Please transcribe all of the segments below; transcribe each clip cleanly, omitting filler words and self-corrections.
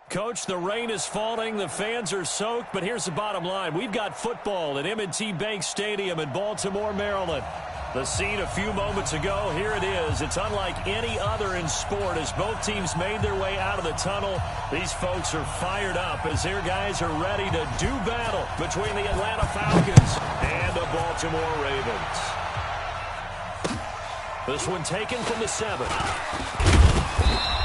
Coach, the rain is falling, the fans are soaked, but here's the bottom line. We've got football at M&T Bank Stadium in Baltimore, Maryland. The scene a few moments ago, here it is. It's unlike any other in sport as both teams made their way out of the tunnel. These folks are fired up as their guys are ready to do battle between the Atlanta Falcons and the Baltimore Ravens. This one taken from the 7.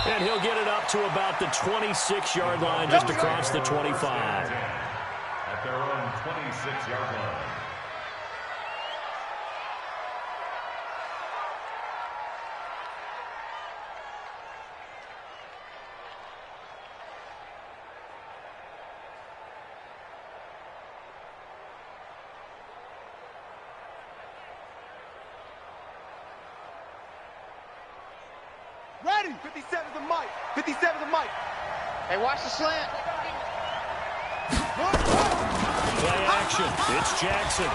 And he'll get it up to about the 26-yard line, just across the 25. At their own 26-yard line. Ready! 57 the mic. 57 the mic. Hey, watch the slant. Play action. It's Jackson.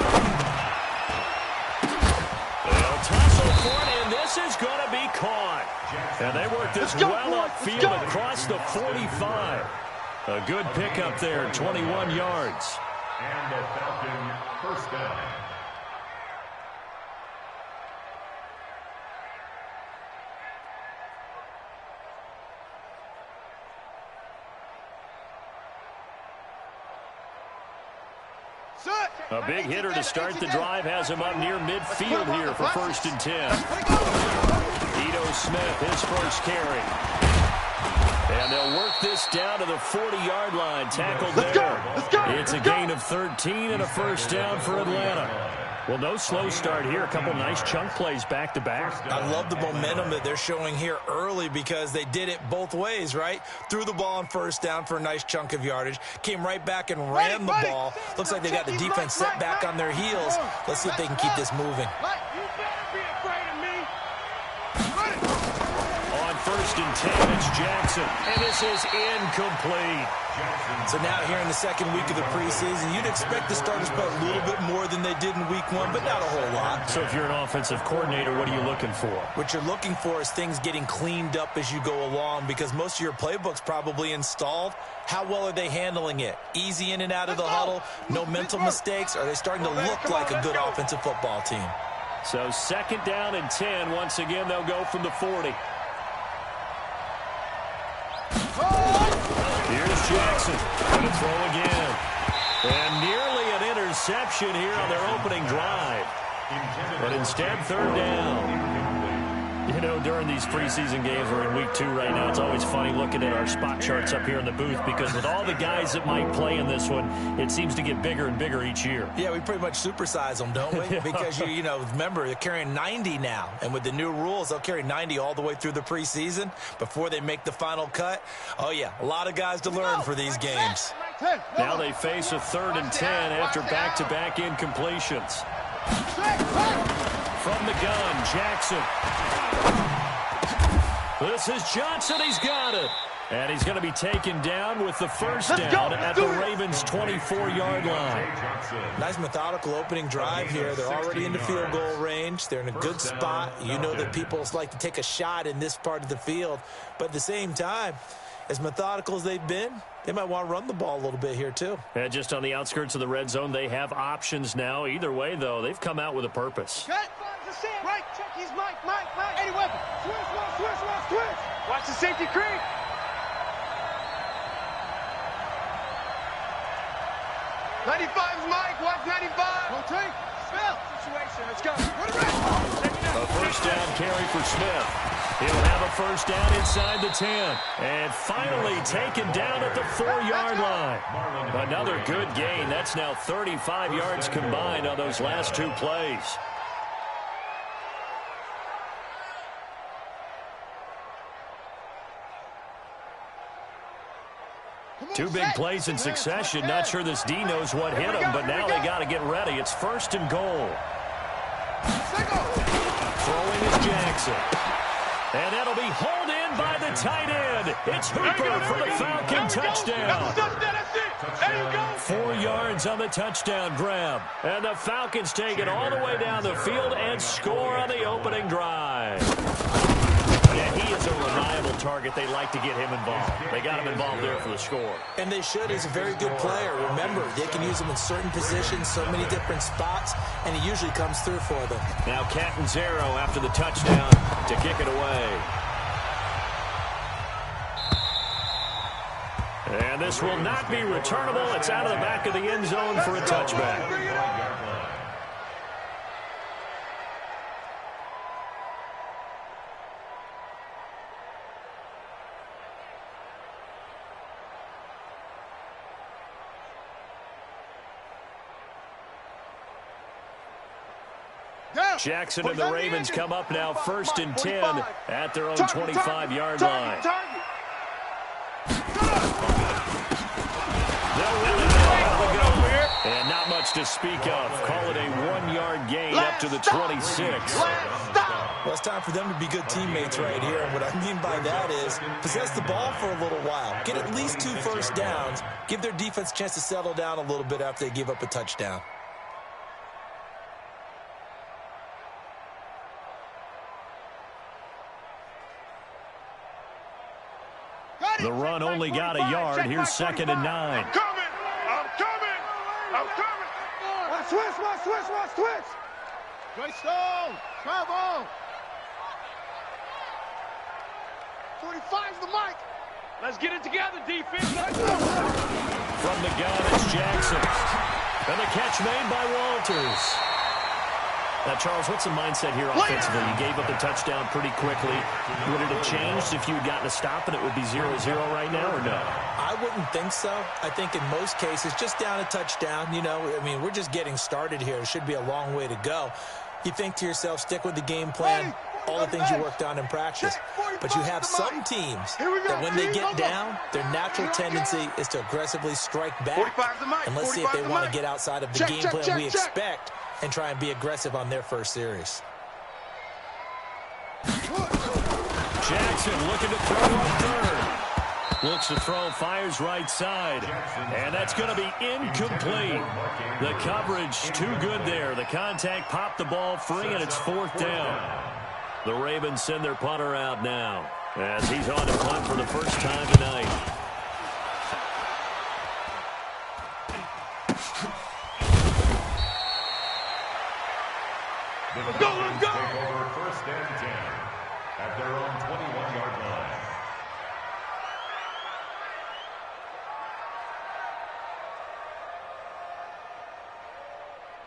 They'll tussle for it, and this is going to be caught. And they work this well upfield across the 45. A good pickup there, 21 yards. And the Falcon first down. A big hitter to start the drive has him up near midfield here for 1st and 10. Ito Smith, his first carry. And they'll work this down to the 40-yard line. Tackled there. It's a gain of 13 and a first down for Atlanta. Well, no slow start here. A couple nice chunk plays back-to-back. I love the momentum that they're showing here early because they did it both ways, right? Threw the ball on first down for a nice chunk of yardage. Came right back and ran the ball. Looks like they got the defense set back on their heels. Let's see if they can keep this moving. On 1st and 10, it's Jackson. And this is incomplete. So now here in the second week of the preseason, you'd expect the starters to play a little bit more than they did in week 1, but not a whole lot. So if you're an offensive coordinator, what are you looking for? What you're looking for is things getting cleaned up as you go along because most of your playbook's probably installed. How well are they handling it? Easy in and out of the huddle, no mental mistakes? Are they starting to look like a good offensive football team? So 2nd down and 10. Once again, they'll go from the 40. Here's Jackson. Going to throw again. And nearly an interception here on their opening drive. But instead, 3rd down. You know, during these preseason games, we're in week 2 right now, it's always funny looking at our spot charts up here in the booth because with all the guys that might play in this one, it seems to get bigger and bigger each year. Yeah, we pretty much supersize them, don't we? Because, you know, remember, they're carrying 90 now. And with the new rules, they'll carry 90 all the way through the preseason before they make the final cut. Oh, yeah, a lot of guys to learn for these games. Now they face a 3rd and 10 after back-to-back incompletions. From the gun, Jackson. This is Johnson. He's got it. And he's going to be taken down with the first down at the Ravens' 24-yard line. Nice methodical opening drive here. They're already in the field goal range. They're in a good spot. You know that people like to take a shot in this part of the field. But at the same time, as methodical as they've been, they might want to run the ball a little bit here, too. And just on the outskirts of the red zone, they have options now. Either way, though, they've come out with a purpose. Right, check his mic. Any weapon. Switch. Watch the safety creep. '95's Mike. Watch 95. Rotate. Spell. Situation. Let's go. A first down carry for Smith. He'll have a first down inside the 10. And finally taken down at the 4-yard line. Another good gain. That's now 35 yards combined on those last 2 plays. Two big plays in succession. Not sure this D knows what hit him, but now they got to get ready. It's 1st and goal. Throwing is Jackson. And that'll be hauled in by the tight end. It's Hooper for the Falcon touchdown. 4 yards on the touchdown grab. And the Falcons take it all the way down the field and score on the opening drive. Yeah, he is a reliable target. They like to get him involved. They got him involved there for the score. And they should. He's a very good player. Remember, they can use him in certain positions, so many different spots, and he usually comes through for them. Now Catanzaro after the touchdown to kick it away. And this will not be returnable. It's out of the back of the end zone for a touchback. Jackson and the Ravens come up now 1st and 10 at their own 25-yard line. And not much to speak of. Call it a 1-yard gain up to the 26. Well, it's time for them to be good teammates right here. And what I mean by that is possess the ball for a little while. Get at least 2 first downs. Give their defense a chance to settle down a little bit after they give up a touchdown. The run only got a yard. Here's 2nd and 9. I'm coming. Switch. Joy Stone. Travel. 45's the mic. Let's get it together, defense. From the gun, it's Jackson. And the catch made by Walters. Now, Charles, what's the mindset here offensively? You gave up the touchdown pretty quickly. Would it have changed if you had gotten a stop and it would be 0-0 right now, or no? I wouldn't think so. I think in most cases, just down a touchdown, we're just getting started here. It should be a long way to go. You think to yourself, stick with the game plan, all the things you worked on in practice. But you have some teams that when they get down, their natural tendency is to aggressively strike back. And let's see if they want to get outside of the game plan we expect and try and be aggressive on their first series. Jackson looking to throw on 3rd. Looks to throw, fires right side. And that's going to be incomplete. The coverage too good there. The contact popped the ball free, and it's 4th down. The Ravens send their punter out now as he's on to punt for the first time tonight. Let's go. Take over 1st and 10 at their own 21-yard line.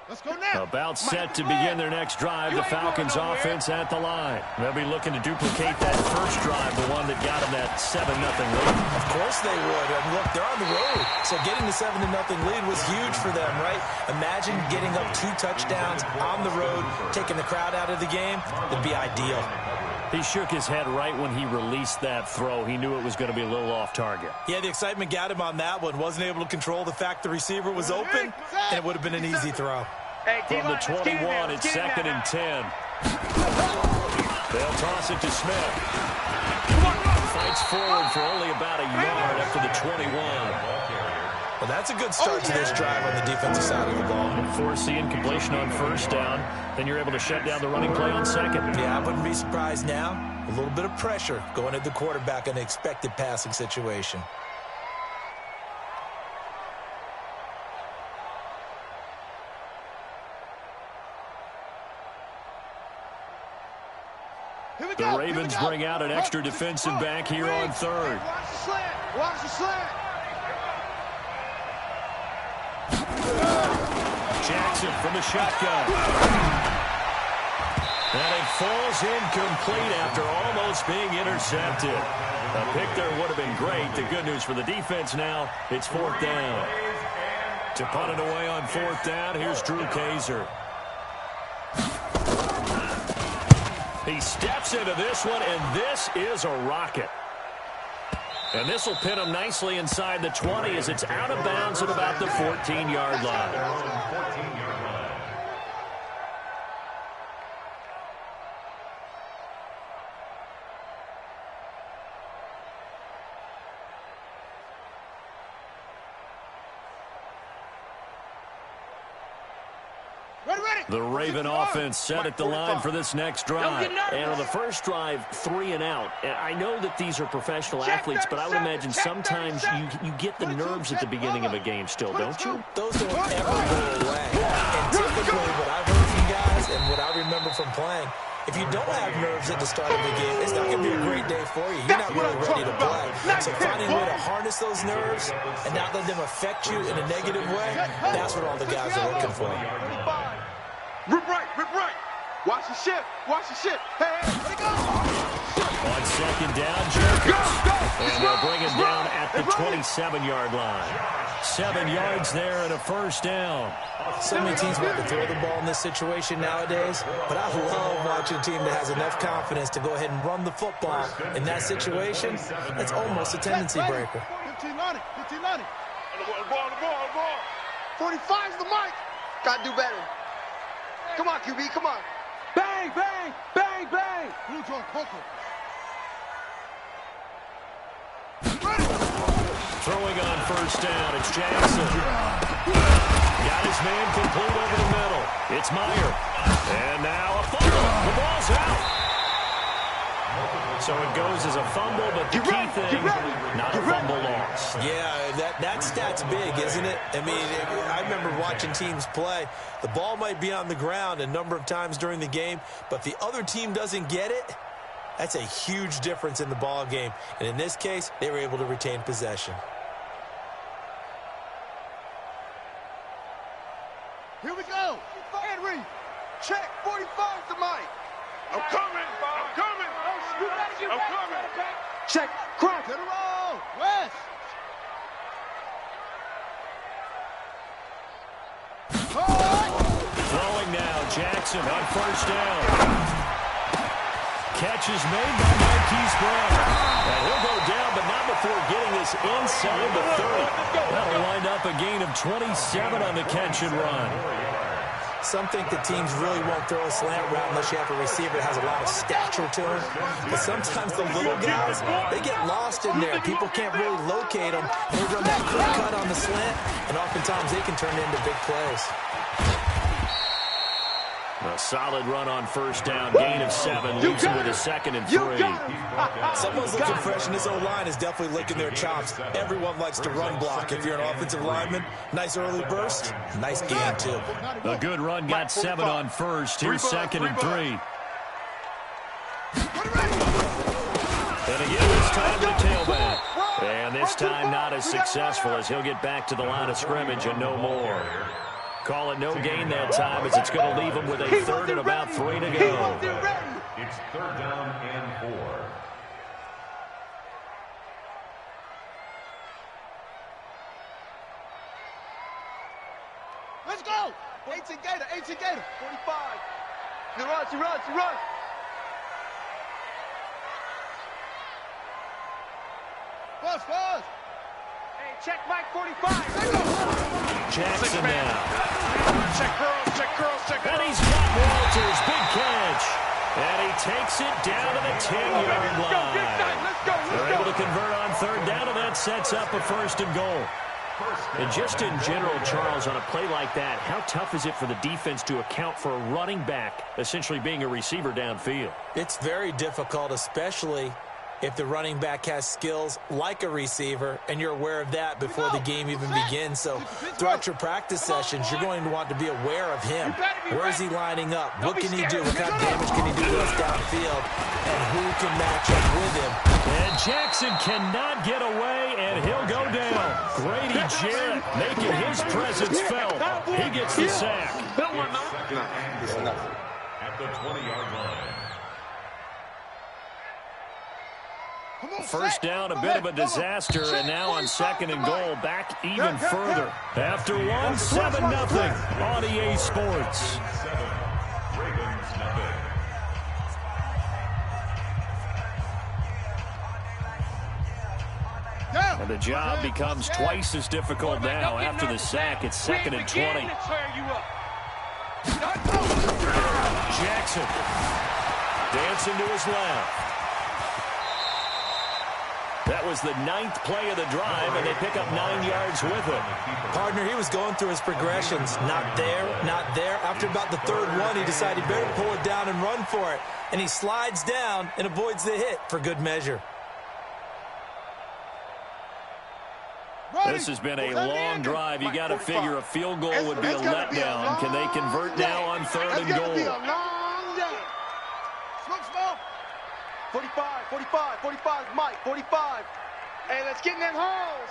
Let's go now. About set to begin their next drive. The Falcons offense at the line. They'll be looking to duplicate that first drive, the one that got them that 7-0 lead. Of course they would. I mean, look, they're on the road. So getting the 7-0 lead was huge for them, right? Imagine getting up 2 touchdowns on the road, taking the crowd out of the game. That'd be ideal. He shook his head right when he released that throw. He knew it was going to be a little off target. Yeah, the excitement got him on that one. Wasn't able to control the fact the receiver was open, and it would have been an easy throw. From the 21, it's 2nd and 10. They'll toss it to Smith. Fights forward for only about a yard up to the 21. Well, that's a good start to this drive on the defensive side of the ball. Force the incompletion on 1st down. Then you're able to shut down the running play on 2nd. Yeah, I wouldn't be surprised now. A little bit of pressure going at the quarterback in an expected passing situation. The Ravens bring out an extra defensive back here on 3rd. Watch the slant. Jackson from the shotgun. And it falls incomplete after almost being intercepted. A pick there would have been great. The good news for the defense now, it's 4th down. To punt it away on 4th down, here's Drew Kaiser. He steps into this one, and this is a rocket. And this will pin him nicely inside the 20 as it's out of bounds at about the 14-yard line. The Raven offense set at the line for this next drive. And on the first drive, 3 and out. And I know that these are professional athletes, but I would imagine sometimes you get the nerves at the beginning of a game still, don't you? Those don't ever go away. And typically what I've heard from guys and what I remember from playing, if you don't have nerves at the start of the game, it's not going to be a great day for you. You're not really ready to play. So finding a way to harness those nerves and not let them affect you in a negative way, that's what all the guys are looking for. Rip right, rip right. Watch the shift, watch the shift. Hey, let it go. On second down, Jacobs. And they'll bring him down at the 27-yard line. 7 yards there and a first down. So many teams want to throw the ball in this situation nowadays, but I love watching a team that has enough confidence to go ahead and run the football. In that situation, that's almost a tendency breaker. 15 on it, 15 on it. The ball. 45's the mic. Gotta do better. Come on, QB, come on. Bang, bang, bang, bang. Blue John Coco. Throwing on first down, it's Jackson. Got his man complete over the middle. It's Meyer. And now a fumble. The ball's out. So it goes as a fumble, but the key thing, not a fumble loss. Yeah, that stat's big, isn't it? I mean, I remember watching teams play. The ball might be on the ground a number of times during the game, but the other team doesn't get it. That's a huge difference in the ball game. And in this case, they were able to retain possession. Here we go. Henry, check. 45's the mic. I'm coming. Check. Crack. To the roll. West. Throwing now, Jackson on first down. Catch is made by Marquise Brown. And he'll go down, but not before getting this inside the 30. That'll wind up a gain of 27 on the catch and run. Some think that teams really won't throw a slant route unless you have a receiver that has a lot of stature to him. But sometimes the little guys, they get lost in there. People can't really locate them. They run that quick cut on the slant, and oftentimes they can turn into big plays. A solid run on first down, gain of 7, leaves him with a 2nd and 3. Someone's looking fresh, and this O-line is definitely licking their chops. Everyone likes to run block. If you're an offensive lineman, nice early burst, nice gain too. A good run, got 7 on first. Here's 2nd and 3. And again, this time to the tailback. And this time not as successful as he'll get back to the line of scrimmage and no more. Call it no gain that time as it's going to leave him with a 3rd and about 3 to go. It's 3rd down and 4. Let's go. 18 Gator, 18 Gator. 45. She runs. Buzz. Hey, check Mike 45. Jackson now. Check curls. And he's got Walters. Big catch. And he takes it down to the 10-yard line. Let's go. They're able to convert on 3rd down, and that sets up a 1st and goal. And just in general, Charles, on a play like that, how tough is it for the defense to account for a running back essentially being a receiver downfield? It's very difficult, especially if the running back has skills like a receiver, and you're aware of that before the game even begins. So throughout your practice sessions, you're going to want to be aware of him. Where is he lining up? What can he do? What kind of damage can he do to us downfield? And who can match up with him? And Jackson cannot get away, and he'll go down. Grady Jarrett making his presence felt. He gets the sack. At the 20-yard line. First down, a bit of a disaster, and now on 2nd and goal, back even further. After 1, 7-0 on EA Sports. And the job becomes twice as difficult now. After the sack, it's 2nd and 20. Jackson dancing to his left. That was the 9th play of the drive, and they pick up 9 yards with it. Partner, he was going through his progressions. Not there. After after about the third one, he decided he better pull it down and run for it. And he slides down and avoids the hit for good measure. This has been a long drive. You got to figure a field goal would be a letdown. Can they convert now on third and goal? 45, 45, 45, Mike, 45. Hey, let's get in them holes.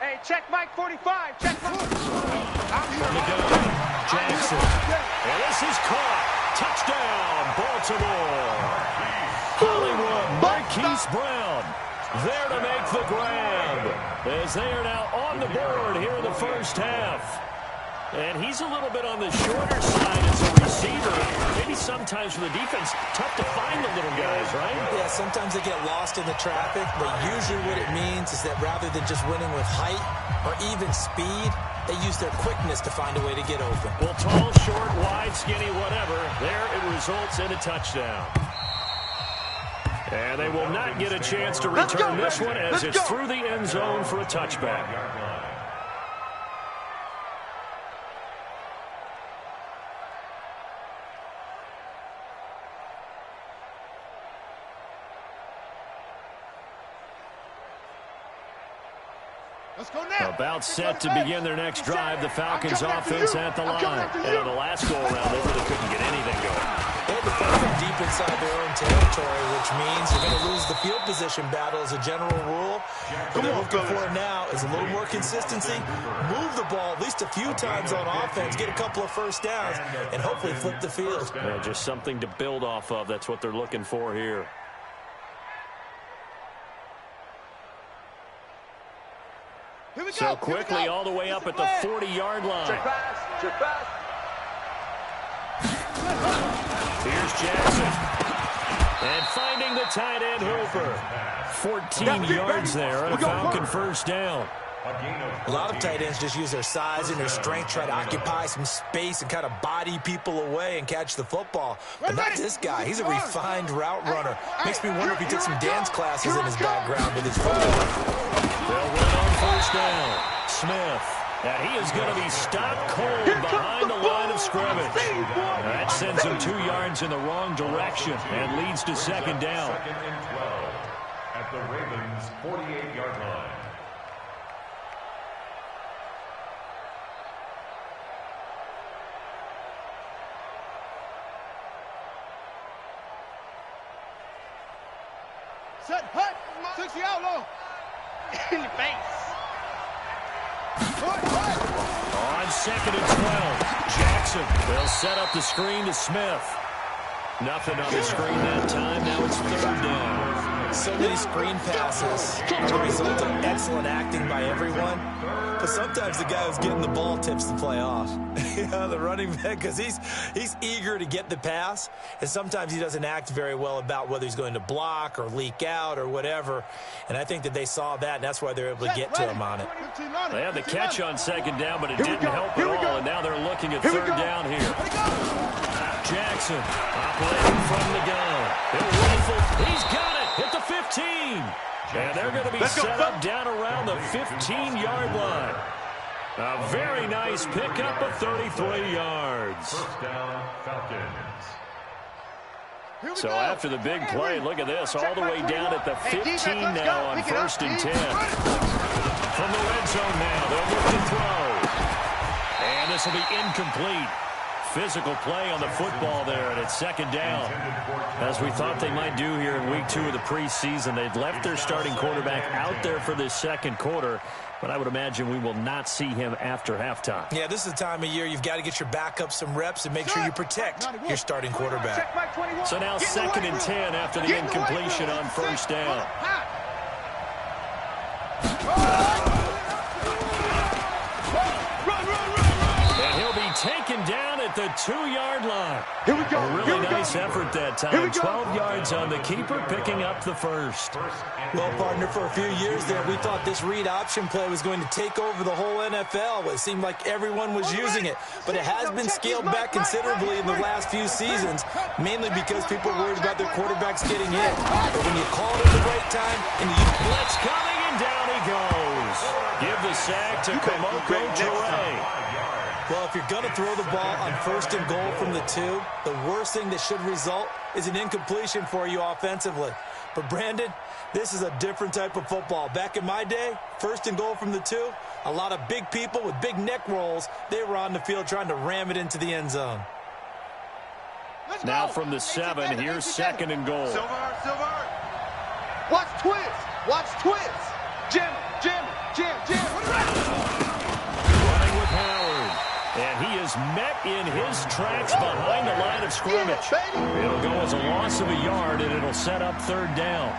Hey, check Mike 45. Check Mike. From the gun, Jackson. And this is caught. Touchdown, Baltimore. Hollywood, Marquise Brown there to make the grab, as they are now on the board here in the first half. And he's a little bit on the shorter side as a receiver. Maybe sometimes for the defense, tough to find the little guys, right? Yeah, sometimes they get lost in the traffic, but usually what it means is that rather than just winning with height or even speed, they use their quickness to find a way to get open. Well, tall, short, wide, skinny, whatever, there it results in a touchdown. And they will not get a chance to return this one as it's through the end zone for a touchback. Let's go now. About set to begin their next drive. The Falcons offense at the line. And on the last go-around, they really couldn't get anything going. They had to play from deep inside their own territory, which means you're going to lose the field position battle as a general rule. What they're looking for now is a little more consistency, move the ball at least a few times on offense, get a couple of first downs, and hopefully flip the field. Yeah, just something to build off of. That's what they're looking for here. So quickly all the way up at the 40-yard line. Check pass, check pass. Here's Jackson. And finding the tight end Hooper. 14 yards there on a Falcon first down. A lot of tight ends just use their size and their strength, try to occupy some space and kind of body people away and catch the football. But not this guy. He's a refined route runner. Makes me wonder if he took some dance classes in his background with his football. They'll run on first down. Smith. And he is going to be stopped cold behind the line of scrimmage. That sends him 2 yards in the wrong direction and leads to second down. Second and 12 at the Ravens' 48-yard line. Set, hut, 60 out low. In the face. On second and 12, Jackson will set up the screen to Smith. Nothing on the screen that time. Now it's third down. So many screen passes are the result of excellent acting by everyone. But sometimes the guy who's getting the ball tips the play off. The running back, because he's eager to get the pass, and sometimes he doesn't act very well about whether he's going to block or leak out or whatever. And I think that they saw that, and that's why they're able to get to him on it. They had the catch on second down, but it didn't help at all, and now they're looking at third down here. Jackson operating from the gun. He'll rifle. He's got it. Hit the 15. And they're going to be set up down around the 15-yard line. A very nice pickup of 33 yards. First down, Falcons. So after the big play, look at this, all the way down at the 15 now on first and 10. From the red zone now, they'll look to throw. And this will be incomplete. Physical play on the football there, and it's second down. As we thought they might do here in week 2 of the preseason, they've left their starting quarterback out there for this second quarter, but I would imagine we will not see him after halftime. Yeah, this is the time of year you've got to get your backup some reps and make sure you protect your starting quarterback. So now second and 10 after the incompletion on first down. And he'll be taken down at the 2-yard line. Here we go. A really nice effort that time. 12 yards on the keeper, picking up the first. Well, partner, for a few years there, we thought this read option play was going to take over the whole NFL. It seemed like everyone was using it, but it has been scaled back considerably in the last few seasons, mainly because people are worried about their quarterbacks getting hit. But when you call it at the right time and you blitz coming, and down he goes. Give the sack to Komoko Toure. Well, if you're going to throw the ball on 1st and goal from the 2, the worst thing that should result is an incompletion for you offensively. But, Brandon, this is a different type of football. Back in my day, 1st and goal from the 2, a lot of big people with big neck rolls, they were on the field trying to ram it into the end zone. Now from the 7, here's 2nd and goal. Silver. Watch twist. Jam. Running with Howard. And he is met in his tracks behind the line of scrimmage. It'll go as a loss of a yard, and it'll set up 3rd down.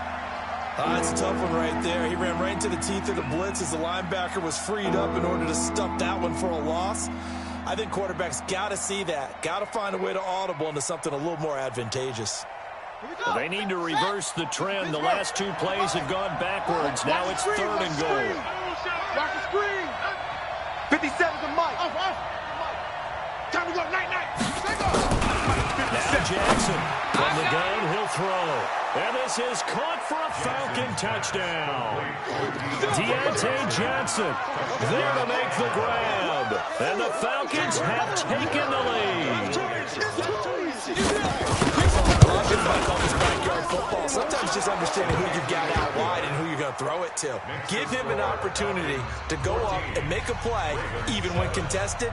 That's a tough one right there. He ran right into the teeth of the blitz as the linebacker was freed up in order to stuff that one for a loss. I think quarterbacks got to see that. Got to find a way to audible into something a little more advantageous. Well, they need to reverse the trend. The last 2 plays have gone backwards. Now it's 3rd and goal. Watch the screen. 57's a Mike. Time to go. Night. Now Jackson from the gun, he'll throw. And this is caught for a Falcon touchdown. Deontay Johnson there to make the grab. And the Falcons have taken the lead. I call this backyard football. Sometimes just understanding who you've got out wide and who you're going to throw it to. Give him an opportunity to go up and make a play, even when contested.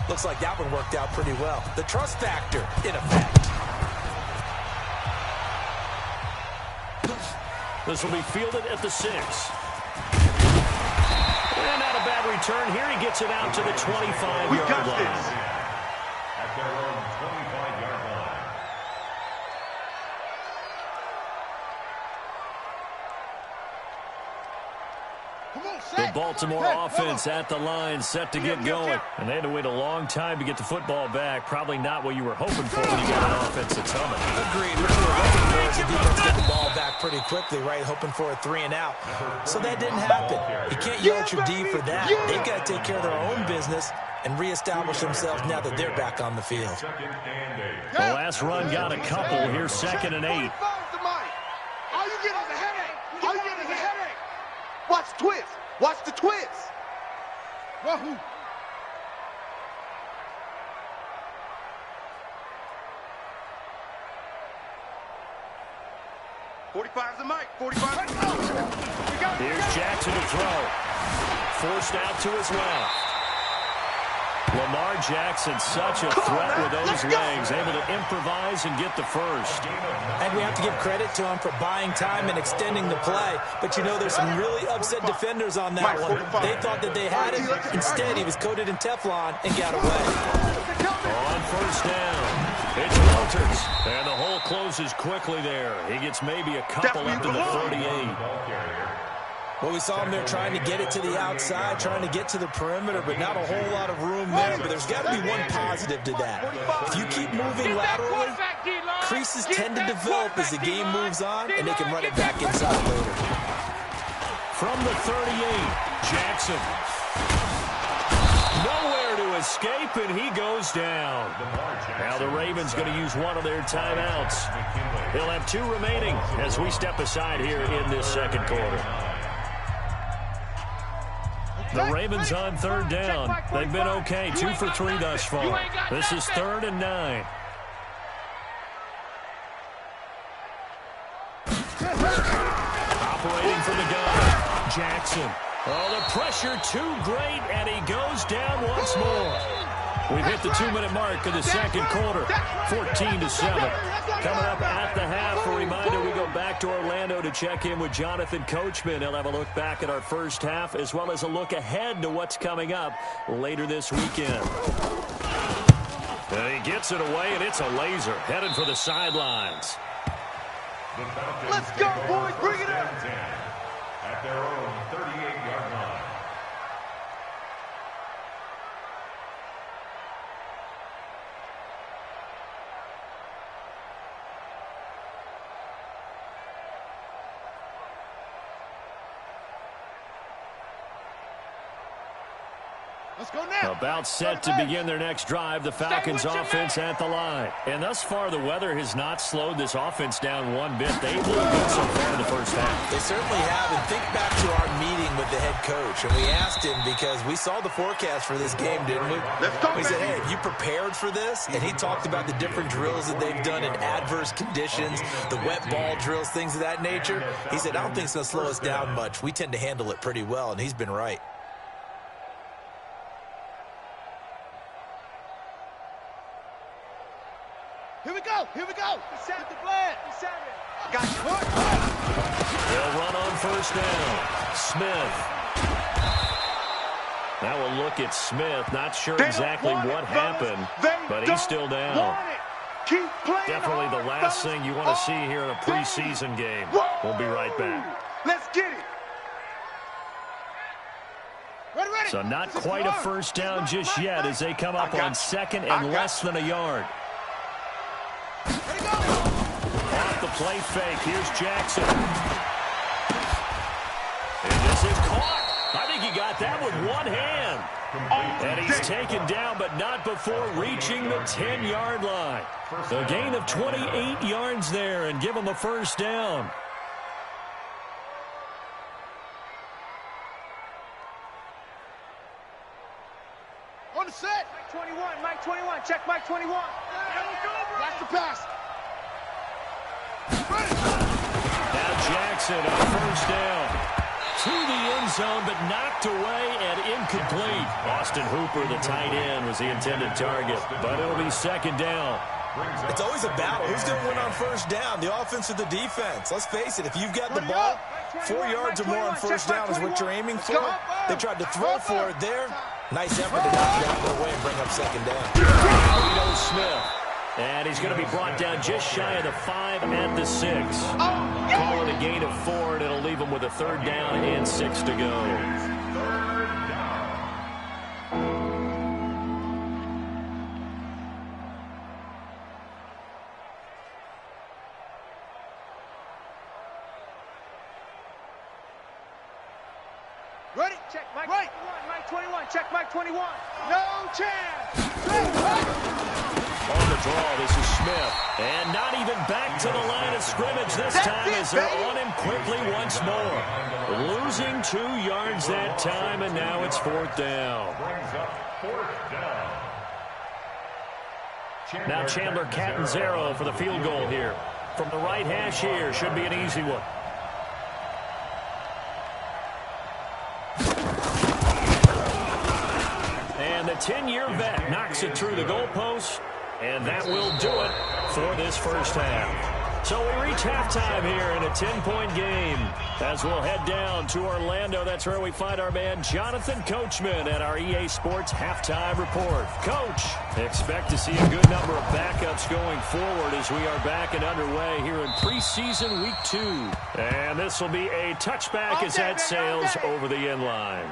Looks like that one worked out pretty well. The trust factor, in effect. This will be fielded at the 6. And not a bad return. Here he gets it out to the 25-yard line. At their own 25-yard line. The Baltimore offense at the line, set to get going. And they had to wait a long time to get the football back. Probably not what you were hoping for when you got an offense that's humming. Agreed. What you were looking for is the defense get the ball back pretty quickly, right? Hoping for a 3 and out. So that didn't happen. You can't yell at your D for that. They've got to take care of their own business and reestablish themselves now that they're back on the field. The last run got a couple. Here's 2nd and 8. All you get is a headache. Watch twist. Watch the twist. Wahoo. '45's the mic. 45. Here's Jackson to throw. Forced out to his left. Lamar Jackson, such a threat with those legs, able to improvise and get the first. And we have to give credit to him for buying time and extending the play. But, you know, there's some really upset defenders on that one. They thought that they had it. Instead, he was coated in Teflon and got away. On 1st down, it's Walters. And the hole closes quickly there. He gets maybe a couple up to the 38. Well, we saw him there trying to get it to the outside, trying to get to the perimeter, but not a whole lot of room there. But there's got to be one positive to that. If you keep moving laterally, creases tend to develop as the game moves on, and they can run it back inside later. From the 38, Jackson. Nowhere to escape, and he goes down. Now the Ravens going to use one of their timeouts. They'll have 2 remaining as we step aside here in this 2nd quarter. The Ravens on 3rd down. They've been okay, 2 for 3 thus far. This is 3rd and 9. Operating from the gun, Jackson. Oh, the pressure too great, and he goes down once more. We've hit the 2-minute mark of the 2nd quarter, 14-7. Coming up at the half, a reminder, we go back to Orlando to check in with Jonathan Coachman. He'll have a look back at our first half, as well as a look ahead to what's coming up later this weekend. And he gets it away, and it's a laser, headed for the sidelines. Let's go, boys. Bring it up. At their own 38-yard line. Let's go now. About set to begin their next drive, the Falcons offense at the line. And thus far, the weather has not slowed this offense down one bit. They've looked good so far in the first half. They certainly have. And think back to our meeting with the head coach. And we asked him because we saw the forecast for this game, didn't we? We said, hey, have you prepared for this? And he talked about the different drills that they've done in adverse conditions, the wet ball drills, things of that nature. He said, I don't think it's going to slow us down much. We tend to handle it pretty well, and he's been right. Here we go. Here we go. Set the blend. Got you. They'll run on first down. Smith. Now we'll look at Smith. Not sure exactly what happened, but he's still down. Keep playing. Definitely the last thing you want to see here in a preseason game. We'll be right back. Let's get it. Ready. So not quite a first down just yet as they come up on second and less than a yard. Off the play fake. Here's Jackson. And this is caught. I think he got that with one hand. And he's taken down, but not before reaching the 10-yard line. A gain of 28 yards there and give him a first down. On the set. Mike 21. Check Mike 21. Watch the pass. Now Jackson on first down. To the end zone, but knocked away and incomplete. Austin Hooper, the tight end, was the intended target, but it'll be second down. It's always a battle. Who's going to win on first down, the offense or the defense? Let's face it, if you've got the ball, 4 yards or more on first down is what you're aiming for. They tried to throw for it there. Nice effort to knock it out of the way and bring up second down. Now Smith. And he's going to be brought down just shy of the 5 at the 6. Call it a gain of 4, and it'll leave him with a third down and 6 to go. Ready? Check Mike 21. Mike 21. Check Mike 21. No chance. On the draw, this is Smith. And not even back to the line of scrimmage this time as they're on him quickly once more. Losing 2 yards that time, and now it's fourth down. Now Chandler Catanzaro for the field goal here. From the right hash here, should be an easy one. And the 10-year vet knocks it through the goalpost. And that will do it for this first half. So we reach halftime here in a 10-point game. As we'll head down to Orlando, that's where we find our man Jonathan Coachman at our EA Sports Halftime Report. Coach, expect to see a good number of backups going forward as we are back and underway here in preseason week 2. And this will be a touchback as that sails over the end line.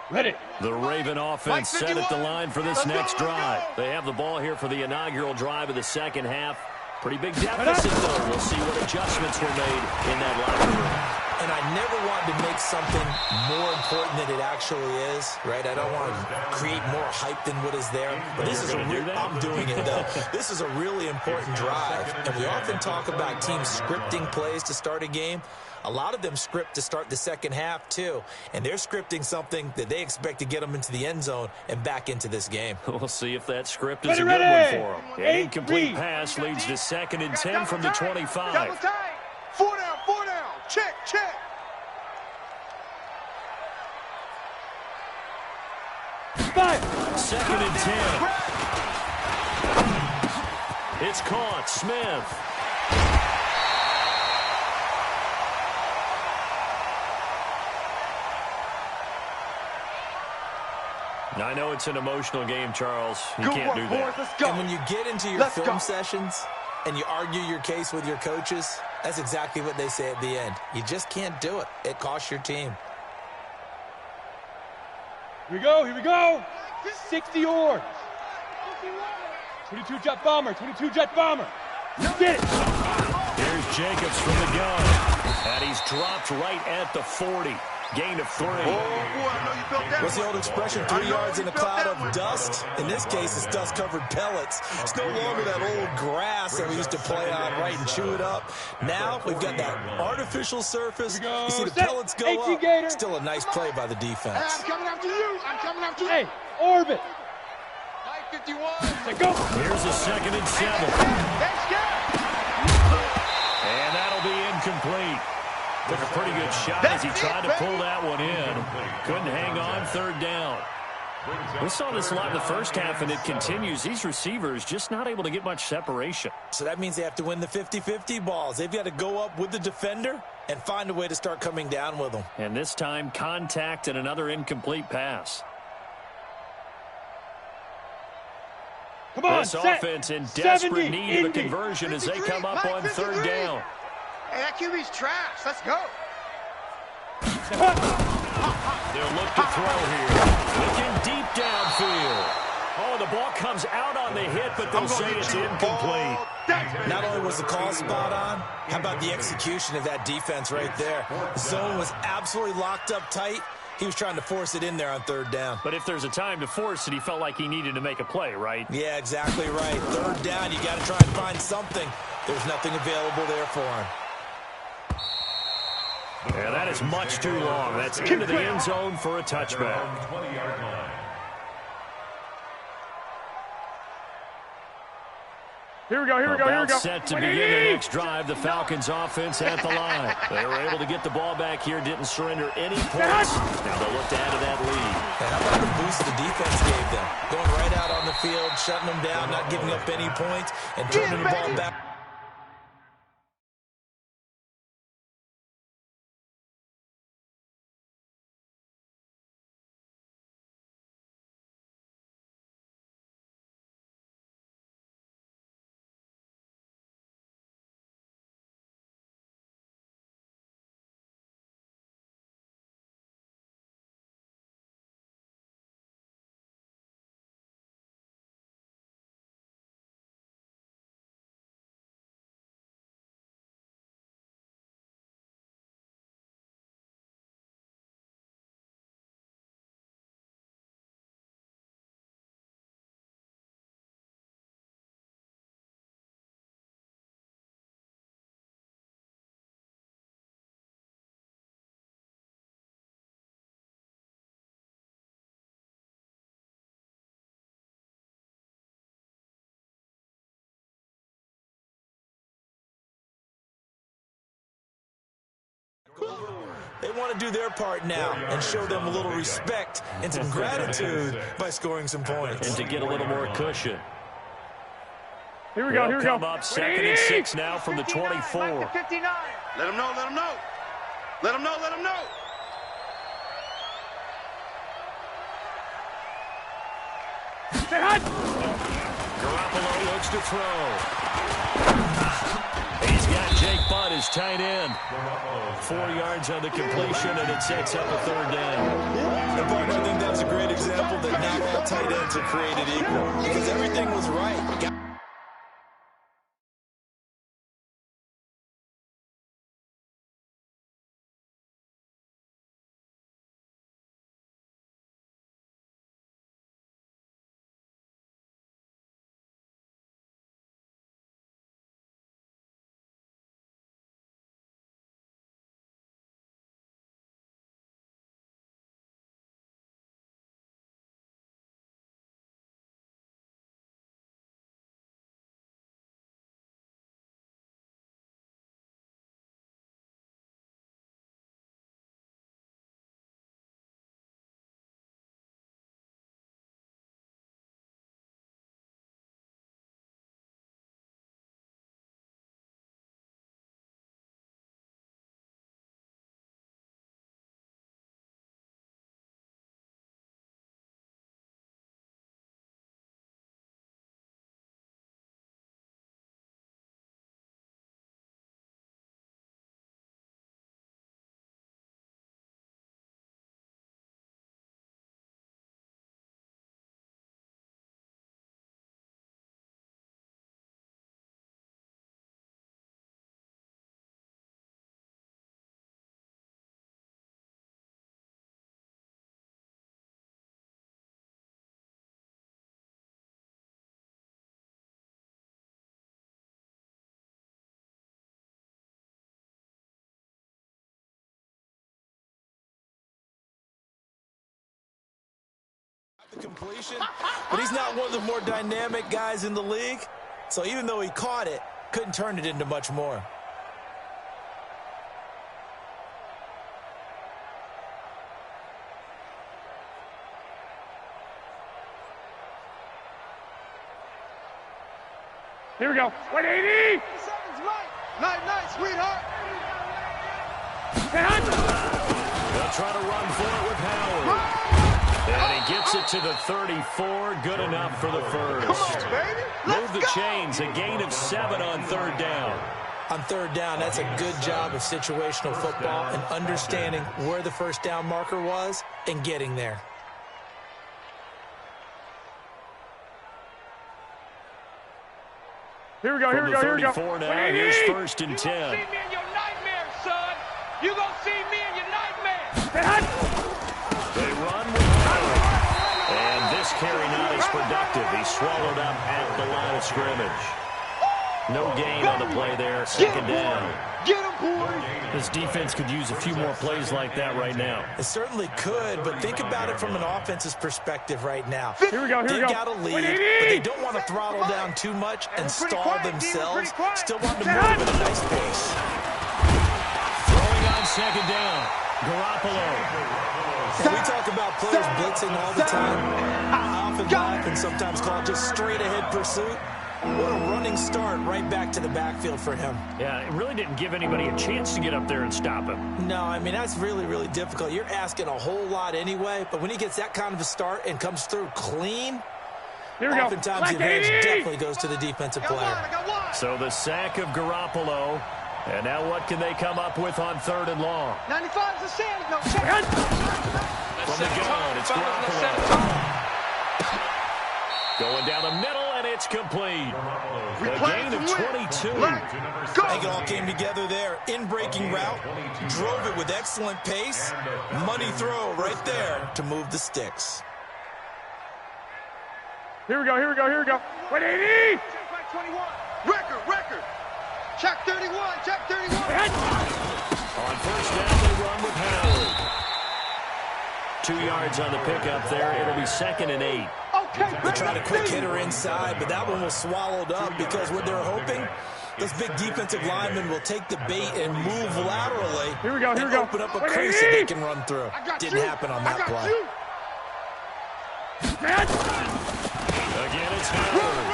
Ready. The Raven offense set at the line for this next drive. They have the ball here for the inaugural drive of the second half. Pretty big deficit, though. We'll see what adjustments were made in that locker room. And I never wanted to make something more important than it actually is, right? I don't want to create more hype than what is there. But this is I'm doing it, though. This is a really important drive. And we often talk about teams scripting plays to start a game. A lot of them script to start the second half, too. And they're scripting something that they expect to get them into the end zone and back into this game. We'll see if that script is a good one for them. An incomplete pass leads to 2nd and 10 from the 25. Double tight. 4 down, 4 down. Check. 2nd and 10. It's caught. Smith. I know it's an emotional game, Charles. You can't do that. And when you get into your film sessions and you argue your case with your coaches, that's exactly what they say at the end. You just can't do it. It costs your team. Here we go. 60 yards. 22 jet bomber. Get it. Here's Jacobs from the gun. And he's dropped right at the 40. Gain of 3. Oh, boy, I know you felt that. What's the old expression? 3 yards in a cloud of dust? In this case, it's dust-covered pellets. It's no longer that old grass that we used to play on, right, and chew it up. Now we've got that artificial surface. You see the pellets go up. Still a nice play by the defense. Hey, I'm coming after you. I'm coming after you. Hey, orbit. 51. Go. Here's a 2nd and 7. Let's go. And that'll be incomplete. Took a pretty good shot as he tried to pull that one in. Couldn't hang on, 3rd down. We saw this a lot in the first half, and it continues. These receivers just not able to get much separation. So that means they have to win the 50-50 balls. They've got to go up with the defender and find a way to start coming down with them. And this time, contact and another incomplete pass. Come on, This offense in desperate need of a conversion as they come up on 3rd down. Hey, that QB's trash. Let's go. They'll look to throw here. Looking deep downfield. Oh, the ball comes out on the hit, but they'll say it's incomplete. Not only was the call spot on, how about the execution of that defense right there? The zone was absolutely locked up tight. He was trying to force it in there on 3rd down. But if there's a time to force it, he felt like he needed to make a play, right? Yeah, exactly right. 3rd down, you got to try and find something. There's nothing available there for him. Yeah, that is much too long. That's into the end zone for a touchback. 20-yard line. Here we go, here we go, here we go. Set to begin the next drive, the Falcons offense at the line. They were able to get the ball back here, didn't surrender any points. Now they'll look to add to that lead. And how about the boost the defense gave them? Going right out on the field, shutting them down, not giving up any points, and turning the ball back. They want to do their part now and show them a little respect and some gratitude by scoring some points. And to get a little more cushion. Here we go, here we go. Come up 2nd and 6 now from the 24. 59. Let him know, let him know. Let him know, let him know. Garoppolo looks to throw. He's got Jake Butt as tight end. 4 yards on the completion, and it sets up a 3rd down. And partner, I think that's a great example that not all tight ends are created equal because everything was right. The completion, but he's not one of the more dynamic guys in the league. So even though he caught it, couldn't turn it into much more. Here we go. 180. Night, sweetheart. They'll try to run for it with Howard. And he gets it to the 34. Good enough for the first. Come on, baby. Move the chains. A gain of 7 on third down. On third down, that's a good job of situational football and understanding where the first down marker was and getting there. Here we go. From the 34 now, here's 1st and 10. You gonna see me in your nightmares, son. You gonna see me in your nightmares. They run with Howard. And this carry not as productive. He's swallowed up at the line of scrimmage. No gain on the play there. 2nd down. Get him, boy. This defense could use a few more plays like that right now. It certainly could, but think about it from an offense's perspective right now. Here we go. They've got a lead, but they don't want to throttle down too much and stall themselves. Still want to move at a nice pace. Throwing on 2nd down. Garoppolo. We talk about players blitzing all the time. I often laugh and sometimes call just straight-ahead pursuit. What a running start right back to the backfield for him. Yeah, it really didn't give anybody a chance to get up there and stop him. No, I mean, that's really, really difficult. You're asking a whole lot anyway, but when he gets that kind of a start and comes through clean, oftentimes the advantage definitely goes to the defensive player. So the sack of Garoppolo. And now what can they come up with on 3rd and long? 95 is a sand. No, check. From the gun, it's Garoppolo. Going down the middle, and it's complete. A gain of 22. I think it all came together there. In-breaking route, drove it with excellent pace. Money throw right there to move the sticks. Here we go. 180. Check by 21. Record. Check 31. Check 31. On 1st down, they run with Howard. 2 yards on the pickup there. It'll be 2nd and 8. They tried a quick hitter inside, but that one was swallowed up because what they're hoping, those big defensive linemen will take the bait and move laterally. Here we go. And open up a crease that they can run through. Didn't happen on that play. Again, it's Howard.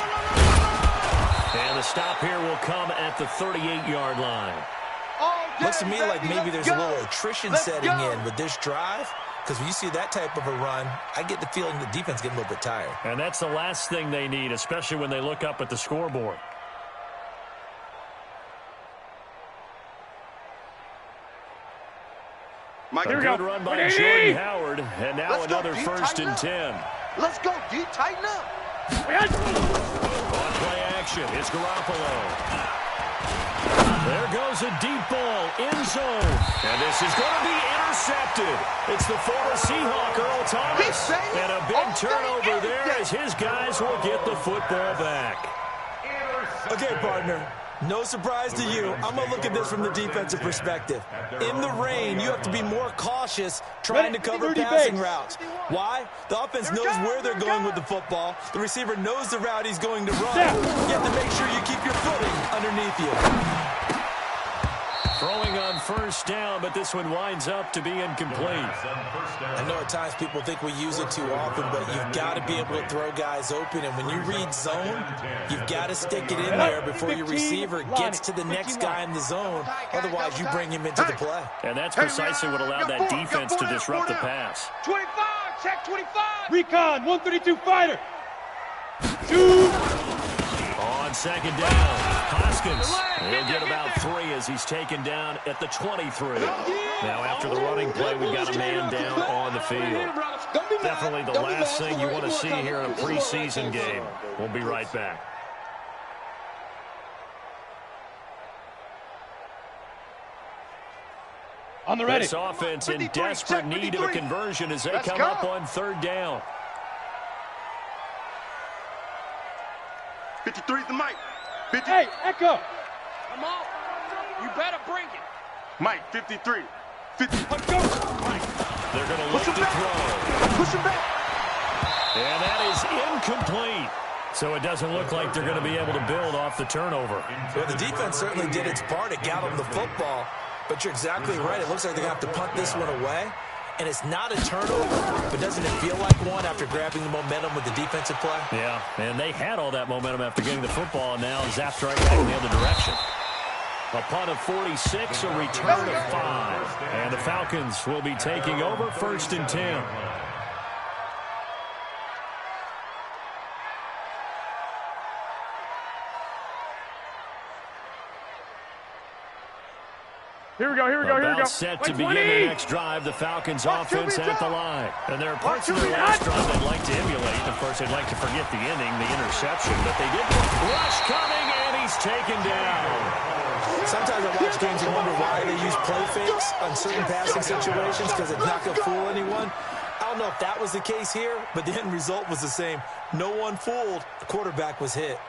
And the stop here will come at the 38-yard line. Looks to me like maybe there's a little attrition setting in with this drive. Because when you see that type of a run, I get the feeling the defense getting a little bit tired. And that's the last thing they need, especially when they look up at the scoreboard. A good run by Jordan Howard, and now another 1st and 10. Let's go, D. Tighten up. On play action, it's Garoppolo. There goes a deep ball, end zone. And this is going to be intercepted. It's the former Seahawk, Earl Thomas. And a big turnover there as his guys will get the football back. Okay, partner. No surprise to you. I'm going to look at this from the defensive perspective. In the rain, you have to be more cautious trying to cover passing routes. Why? The offense knows where they're going with the football. The receiver knows the route he's going to run. You have to make sure you keep your footing underneath you. Throwing on 1st down, but this one winds up to be incomplete. I know at times people think we use it too often, but you've got to be able to throw guys open. And when you read zone, you've got to stick it in there before your receiver gets to the next guy in the zone. Otherwise, you bring him into the play. And that's precisely what allowed that defense to disrupt the pass. 25, check 25. Recon, 132 fighter. 2. On 2nd down, Hoskins will get about 3 as he's taken down at the 23. Now, after the running play, we've got a man down on the field. Definitely the last thing you want to see here in a preseason game. We'll be right back. On the ready. This offense in desperate need of a conversion as they come up on 3rd down. 53 is the mic. 50. Hey, Echo. Come on. You better bring it. Mike, 53. 50. Let's go. They're going to look to throw. Push him back. And that is incomplete. So it doesn't look like they're going to be able to build off the turnover. Well, the defense certainly did its part. It got them the football. But you're exactly right. It looks like they're going to have to punt this one away. And it's not a turnover, but doesn't it feel like one after grabbing the momentum with the defensive play? Yeah, and they had all that momentum after getting the football, and now zapped right back in the other direction. A punt of 46, a return of 5. And the Falcons will be taking over 1st and 10. Here we go, here we go, here we go. About set to begin the next drive, the Falcons offense at the line. And there are parts of their last drive they'd like to emulate. Of course, they'd like to forget the inning, the interception, but they did. Rush coming, and he's taken down. Sometimes I watch games and wonder why they use play fakes on certain passing situations because it's not going to fool anyone. I don't know if that was the case here, but the end result was the same. No one fooled. The quarterback was hit.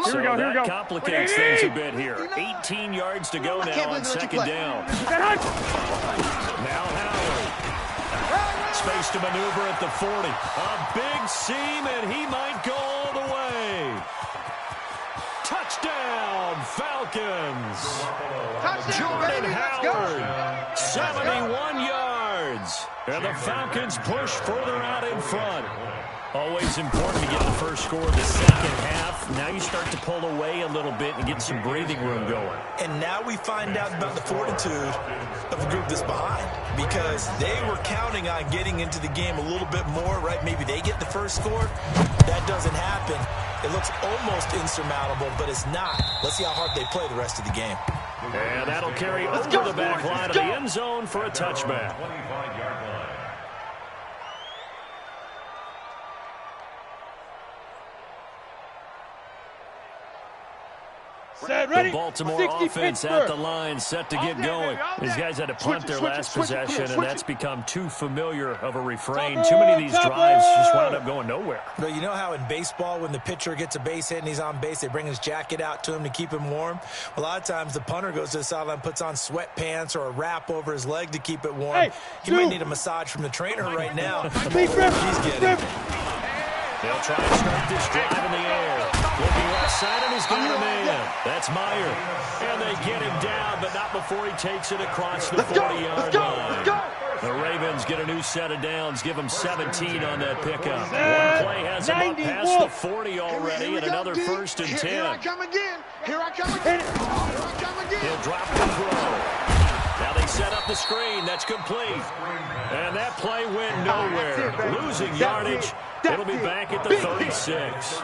So that complicates things a bit here. 18 yards to go now on 2nd down. Now Howard. Space to maneuver at the 40. A big seam, and he might go all the way. Touchdown, Falcons. Jordan Howard, 71 yards. And the Falcons push further out in front. Always important to get the first score of the second half. Now you start to pull away a little bit and get some breathing room going. And now we find out about the fortitude of the group that's behind, because they were counting on getting into the game a little bit more, right? Maybe they get the first score. That doesn't happen. It looks almost insurmountable, but it's not. Let's see how hard they play the rest of the game. And that'll carry over the back line of the end zone for a touchback. 25-yard line. The Baltimore offense at the line, set to get going. These guys had to punt their last possession, and that's become too familiar of a refrain. Too many of these drives just wound up going nowhere. But you know how in baseball, when the pitcher gets a base hit and he's on base, they bring his jacket out to him to keep him warm? A lot of times the punter goes to the sideline, puts on sweatpants or a wrap over his leg to keep it warm. He might need a massage from the trainer right now. He's getting. They'll try and start this drive in the air. Looking left side, and he's got a man. That's Meyer. And they get him down, but not before he takes it across the 40-yard line. The Ravens get a new set of downs, give them 17 on that pickup. One play has them up past the 40 already, and another 1st and 10. Here I come again. Here I come again. Here I come again. He'll drop the throw. Now they set up the screen. That's complete. And that play went nowhere. Losing yardage. It'll be back at the 36.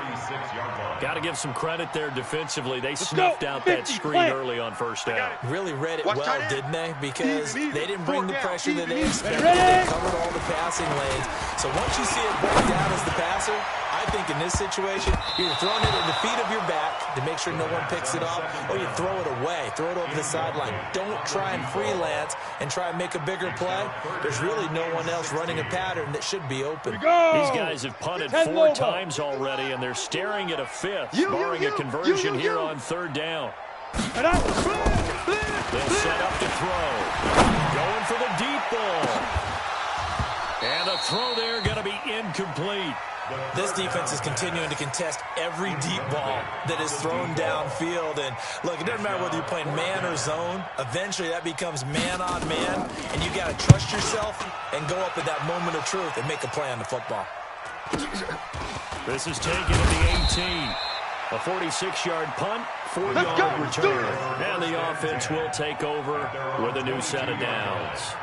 Got to give some credit there defensively. They snuffed out that screen early on 1st down. Really read it well, didn't they? Because they didn't bring the pressure that they expected. They covered all the passing lanes. So once you see it break down as the passer, I think in this situation, you're throwing it at the feet of your back to make sure no one picks it off, or you throw it away, throw it over the sideline. Don't try and freelance and try and make a bigger play. There's really no one else running a pattern that should be open. These guys have punted 4 times already, and they're staring at a 5th, barring a conversion here on 3rd down. They'll set up to throw. Going for the deep ball. And the throw there going to be incomplete. This defense is continuing to contest every deep ball that is thrown downfield. And look, it doesn't matter whether you're playing man or zone. Eventually that becomes man on man, and you got to trust yourself and go up at that moment of truth and make a play on the football. This is taken at the 18. A 46-yard punt, 4-yard return. And the offense will take over with a new set of downs.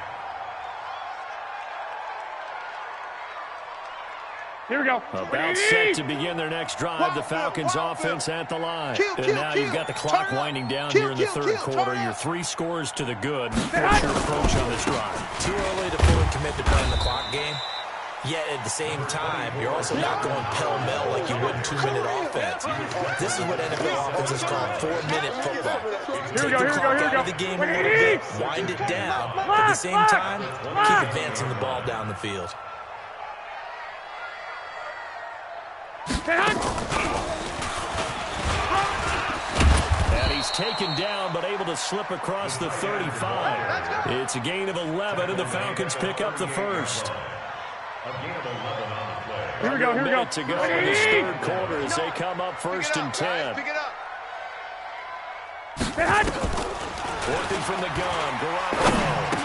Here we go. About set to begin their next drive, the Falcons offense at the line. And now you've got the clock winding down here in the 3rd quarter. You're 3 scores to the good. What's your approach on this drive? Too early to fully commit to playing the clock game. Yet at the same time, you're also not going pell-mell like you would in 2-minute offense. This is what NFL offenses call 4-minute football. Take the clock out of the game a little bit, wind it down, but at the same time, keep advancing the ball down the field. And he's taken down, but able to slip across the 35. It's a gain of 11, and the Falcons pick up the first. Here we go, here we go. To go in this third quarter as they come up first and 10. Pick it up. Working from the gun, Garoppolo.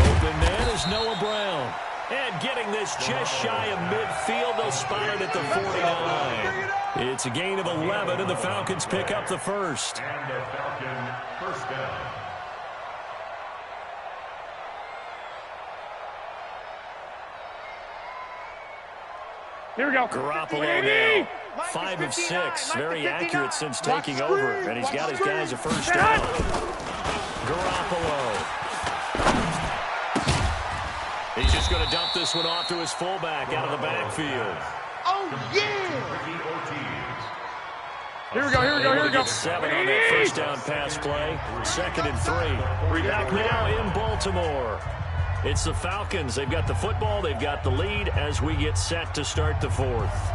Open man is Noah Brown. And getting this just shy of midfield, they'll spot it at the 49. It's a gain of 11, and the Falcons pick up the first. And the Falcon first down. Here we go. Garoppolo now, 5 of 6, very accurate since taking over, and he's got his guys a first down. Garoppolo. He's just going to dump this one off to his fullback out of the backfield. Oh, yeah! Here we go, here we go, here we go. 7 on that first down pass play. 2nd and 3. Back now in Baltimore. It's the Falcons. They've got the football. They've got the lead as we get set to start the fourth.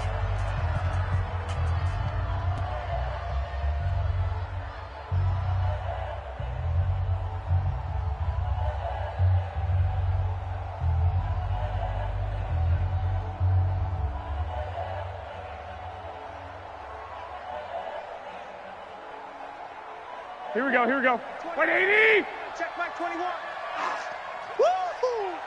Here we go, here we go. 180! Check my 21. Woo-hoo!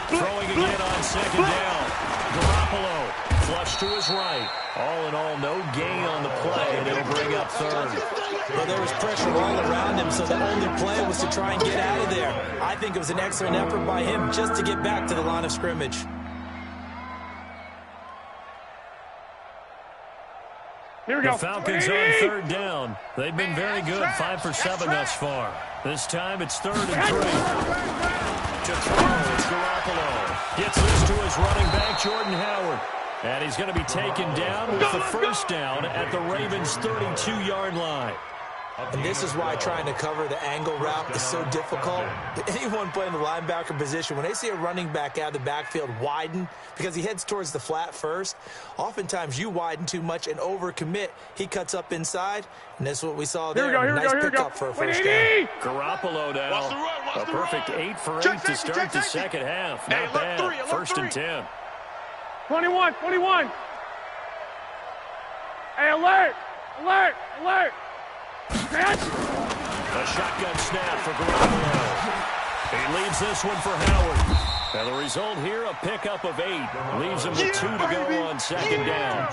Throwing again on 2nd down. Garoppolo flush to his right. All in all, no gain on the play, and it'll bring up 3rd. Well, there was pressure all around him, so the only play was to try and get out of there. I think it was an excellent effort by him just to get back to the line of scrimmage. Here we go. The Falcons on 3rd down. They've been very good, 5 for 7 thus far. This time it's 3rd and 3. To throw, it's Garoppolo. Gets this to his running back, Jordan Howard. And he's going to be taken down with the first down at the Ravens' 32-yard line. And this is why trying to cover the angle route is so difficult. Anyone playing the linebacker position, when they see a running back out of the backfield widen, because he heads towards the flat first, oftentimes you widen too much and overcommit. He cuts up inside, and that's what we saw there. Nice pickup for a first down. Garoppolo now, a perfect 8 for 8 to start the second half. Not bad. 1st and 10. 21, 21. Hey, alert, alert, alert. A shotgun snap for Garoppolo. He leaves this one for Howard. And the result here, a pickup of 8. Leaves him with 2 to go on 2nd down.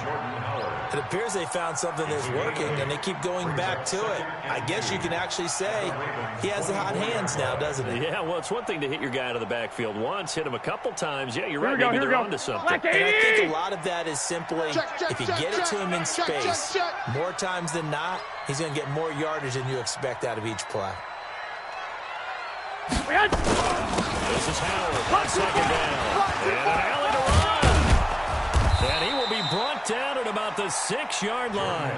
It appears they found something that's working, and they keep going back to it. I guess you can actually say he has the hot hands now, doesn't he? Yeah, well, it's one thing to hit your guy out of the backfield once, hit him a couple times. Yeah, you're right, maybe they're onto something. And I think a lot of that is simply, if you get it to him in space, more times than not, he's going to get more yardage than you expect out of each play. This is Howard on 2nd down. And an alley to run. And he will be brought down at about the 6-yard line.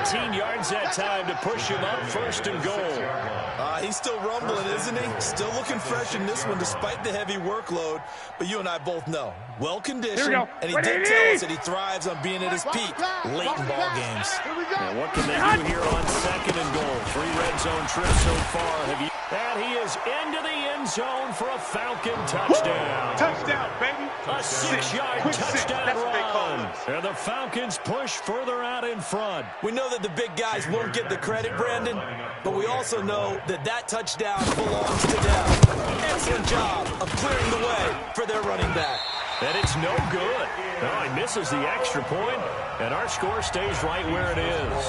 18 yards that time to push him up 1st and goal. He's still rumbling, isn't he? Still looking fresh in this one despite the heavy workload. But you and I both know, well-conditioned, and he did tell us that he thrives on being at his peak late in ball games. Now what can they do here on 2nd and goal? 3 red zone trips so far. And he is into the end zone for a Falcon touchdown. Touchdown, baby. A 6-yard touchdown run. And the Falcons push further out in front. We know that the big guys won't get the credit, Brandon, but we also know that that touchdown belongs to them. Excellent job of clearing the way for their running back. And it's no good. No, he misses the extra point, and our score stays right where it is.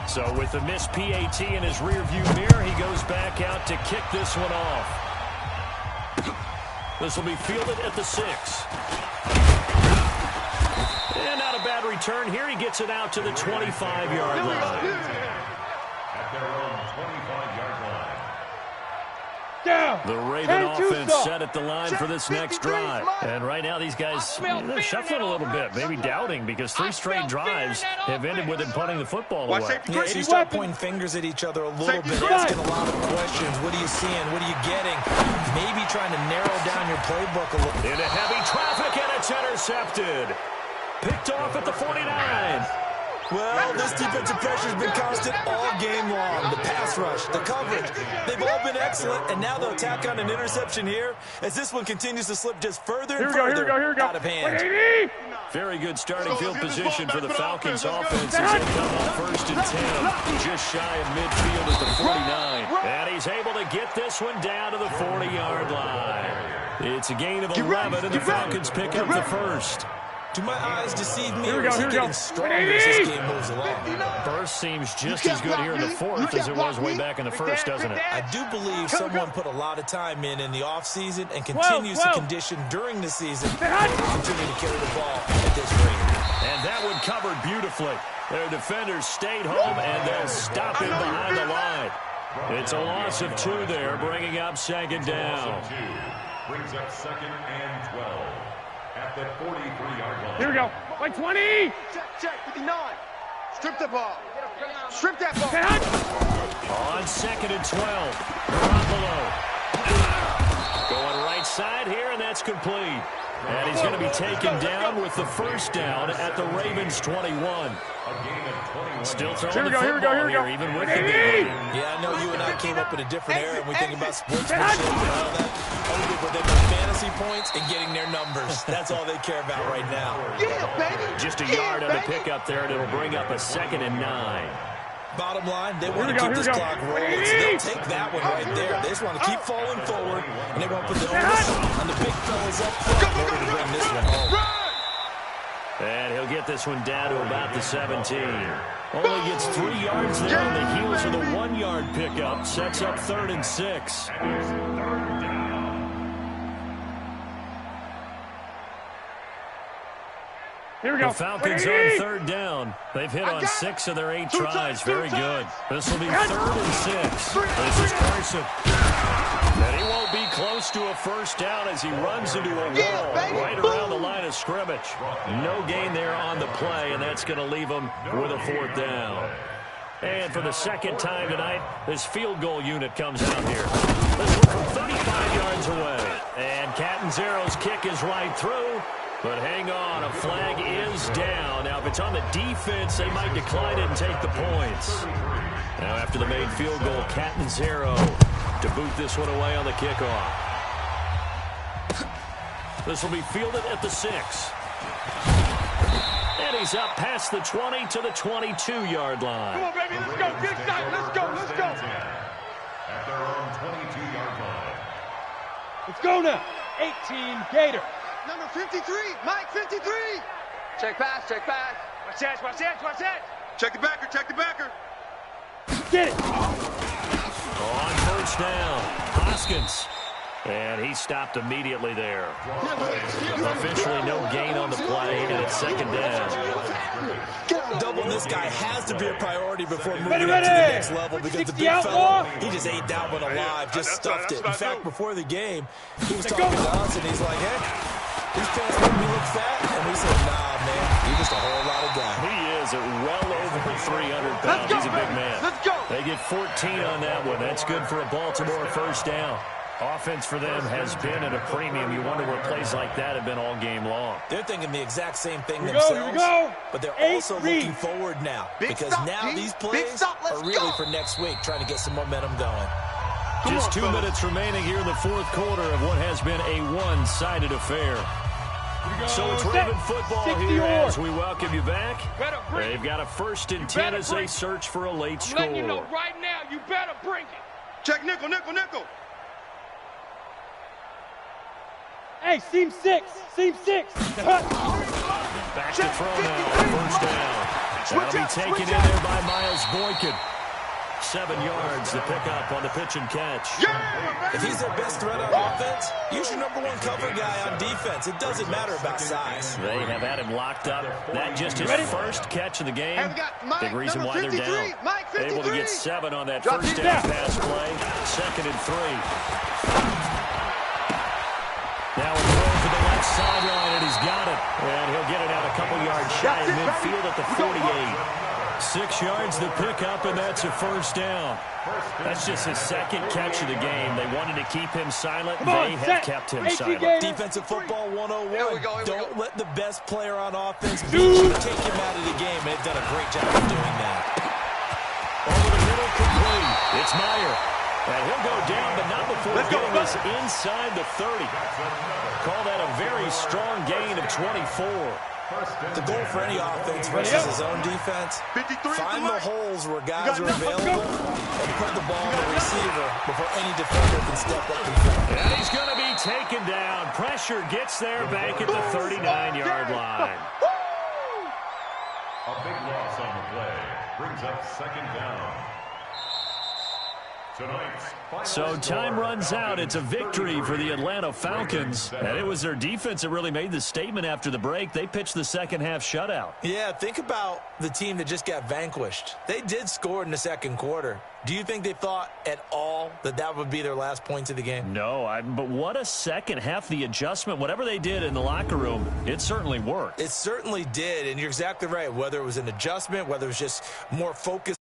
So with the missed PAT in his rearview mirror, he goes back out to kick this one off. This will be fielded at the 6. And not a bad return here. He gets it out to the 25-yard line. At their own 25-yard line. down. The Raven offense set at the line for this next drive. And right now these guys, they're shuffling a little bit, maybe doubting, because 3 straight drives have ended with them punting the football away. Yeah, so you start pointing fingers at each other a little bit, asking a lot of questions. What are you seeing? What are you getting? Maybe trying to narrow down your playbook a little. Into heavy traffic, and it's intercepted. Picked off at the 49. Well, this defensive pressure has been constant all game long. The pass rush, the coverage, they've all been excellent, and now they'll tack on an interception here as this one continues to slip just further and further out of hand. Very good starting field position for the Falcons offense as they come on 1st and 10. Just shy of midfield at the 49. And he's able to get this one down to the 40-yard line. It's a gain of 11, and the Falcons pick up the first. Do my eyes deceive me, or is he getting stronger as this game moves along? Burst seems just as good here in the 4th as it was way back in the 1st, doesn't it? I do believe someone put a lot of time in the offseason and continues to condition during the season to continue to carry the ball at this rate. And that one covered beautifully. Their defenders stayed home, and they'll stop him behind the line. It's a loss of 2 there, bringing up 2nd down. Brings up 2nd and 12. At the 43-yard line. Here we go. Like 20. Check, 59. Strip the ball. Strip that ball. On 2nd and 12. Garoppolo. Going right side here, and that's complete. And he's going to be taken down with the 1st down at the Ravens' 21. Still throwing the football here, even with the big lead. Yeah, I know you and I came up in a different era, and we think about sportsmanship and all that. Only within their fantasy points and getting their numbers. That's all they care about right now. Yeah, baby. Just a yard on the pickup there, and it'll bring up a 2nd and 9. Bottom line, they want to keep this clock rolling, so they'll take that one right there. They just want to keep falling forward, and they want to put the onus on the big fellas up front in order to bring this one home. And he'll get this one down to about the 17. Only gets 3 yards there on the heels of the 1-yard pickup. Sets up 3rd and 6. Here we go. The Falcons on 3rd down. They've hit on 6 of their 8 tries. Very good. This will be 3rd and 6. This is Carson. And he won't be close to a 1st down as he runs into a wall right around the line of scrimmage. No gain there on the play, and that's going to leave him with a 4th down. And for the 2nd time tonight, this field goal unit comes out here. This one from 35 yards away. And Catanzaro's kick is right through. But hang on, a flag is down. Now, if it's on the defense, they might decline it and take the points. Now, after the made field goal, Catanzaro to boot this one away on the kickoff. This will be fielded at the 6. And he's up past the 20 to the 22-yard line. Come on, baby, let's go. Get excited. Let's go. Let's go. At their own 22-yard line. Let's go now. 18 Gator. Number 53, Mike 53. Check pass, check pass. Watch that, watch that, watch that. Check the backer, check the backer. Get it. On 1st down, Hoskins. And he stopped immediately there. Officially no gain on the play, and it's 2nd down. Doubling this guy has to be a priority before moving up to the next level because the big fella, he just ate that one alive, just stuffed it. In fact, before the game, he was talking to us, and he's like, hey, these fans make me look fat. And we said, nah, man, you're just a whole lot of guy. He is at well over 300 pounds. He's a big man. Let's go. They get 14 on that one. That's good for a Baltimore 1st down. Offense for them has been at a premium. You wonder where plays like that have been all game long. They're thinking the exact same thing themselves, but they're also looking forward now because now these plays are really for next week, trying to get some momentum going. Just 2 minutes remaining here in the 4th quarter of what has been a one-sided affair. So it's Raven football here as we welcome you back. They've got a 1st and 10 as they search for a late score. Letting you know right now, you better bring it. Check nickel, nickel, nickel. Hey, seam 6. Seam 6. Back to throw now. 1st down. That'll be taken in there by Miles Boykin. 7 yards to pick up on the pitch and catch. If he's their best threat on offense, use your number 1 cover guy on defense. It doesn't matter about size. They have had him locked up. That just his 1st catch of the game. Big reason why they're down. Able to get 7 on that 1st down pass play. 2nd and 3. And he'll get it out a couple yards shy of midfield at the 48. 6 yards to pick up, and that's a first down. That's just his second catch of the game. They wanted to keep him silent. They have kept him silent. Defensive football 101. Don't let the best player on offense beat you. Take him out of the game. They've done a great job of doing that. Over the middle, complete. It's Meyer. And he'll go down, but not before getting us inside the 30. Call that a very strong gain of 24. The goal for any offense versus his own defense, find the holes where guys are available and put the ball on the receiver before any defender can step up in front. And he's going to be taken down. Pressure gets there back at the 39-yard line. A big loss on the play brings up second down. So time runs out. It's a victory for the Atlanta Falcons. And it was their defense that really made the statement after the break. They pitched the second half shutout. Yeah, think about the team that just got vanquished. They did score in the second quarter. Do you think they thought at all that that would be their last points of the game? No, but what a second half. The adjustment, whatever they did in the locker room, it certainly worked. It certainly did, and you're exactly right. Whether it was an adjustment, whether it was just more focus